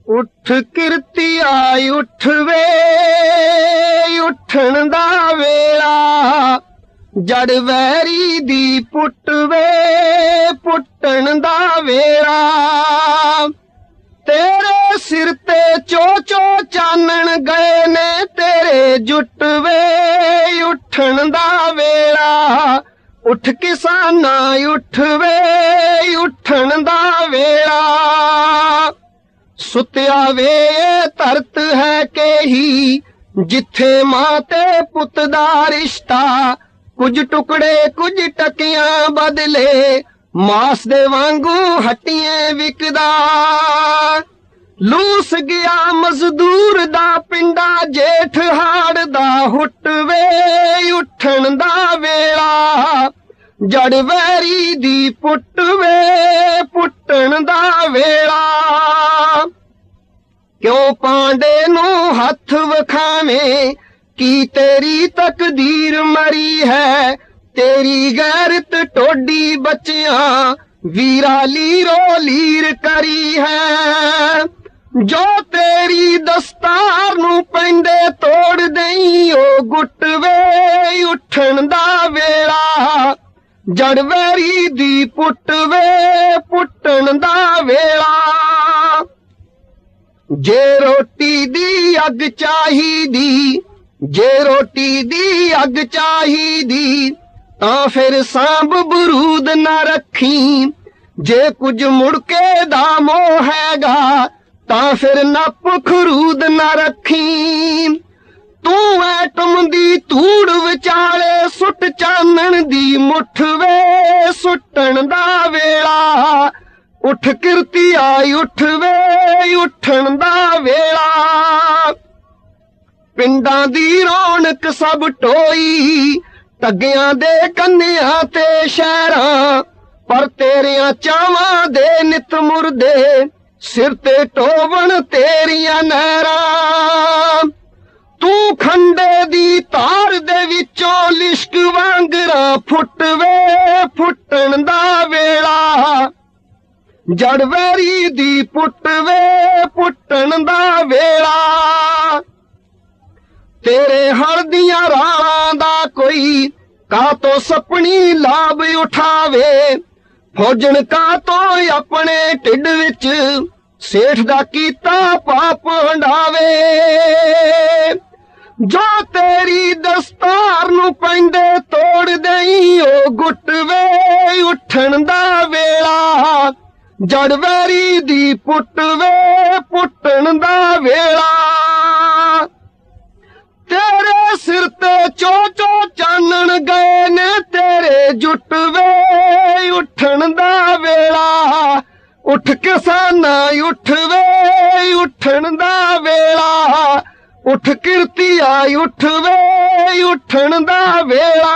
उठ किरतिया उठ वे उठण दा वेला जड़ वैरी दी पुट वे पुट्टण दा वेला तेरे सिर ते चो चो चानण गए ने तेरे जुट वे उठण दा वेला उठ किसाना उठ वे उठण दा वेला सुत्या वे धरत है के ही जिथे मां ते पुत दा रिश्ता कुछ टुकड़े कुछ टकियां बदले मास दे वांगू हट्टियां विकदा लूस गया मजदूर दा पिंडा जेठ हाड़ दा हुट वे उठण दा वेला जड़ वैरी दी पुट वे पुट्टण दा वेला क्यों पांडे नू हथ वखावें की तेरी तकदीर मरी है तेरी गैरत टोडी बच्चियां वीरा लीरो लीर करी है जो तेरी दस्तार नू पैंदे तोड़ दई ओ गुट वे उठण दा वेला जड़ वैरी दी पुट वे पुट्टण दा वेला जे रोटी दी अग चाहिदी जे रोटी दी अग चाहिदी तां फिर सांभ बरूद न रखी जे कुछ मुड़के दा मोह हैगा तां फिर नप खरूद न रखी तू ऐटम दी तूड़ विचाले सुट चानण दी मुठ वे सुट्टण दा वेला उठ किरतिया उठ वे उठण दा वेला पिंडां दी रौनक सब टोई टग्गियां दे कन्नियां ते शहरां पर तेरियां चावां दे नित मुरदे सिर ते टोवण तेरियां नहरां तू खंडे दी तार दे विचों लिश्क वांगरा फुट वे फुट्टण दा वेला जड़ वैरी दी पुट वे पुट्टण दा वेला तेरे हर दियां राणां दा कोई का तो सपनी लाभ उठावे फौजन का तो अपने ढिड विच सेठ दा कीता पाप हंडावे जो तेरी दस्तार नू पैंदे तोड़ दई ओ गुट वे उठण दा वेला जड़ वैरी दी पुट वे पुट्टण दा वेला तेरे सिर ते चो चो चानण गए ने तेरे जुट वे उठण दा वेला उठ किसाना उठ वे उठण दा वेला उठ किरतिया उठ वे उठण दा वेला।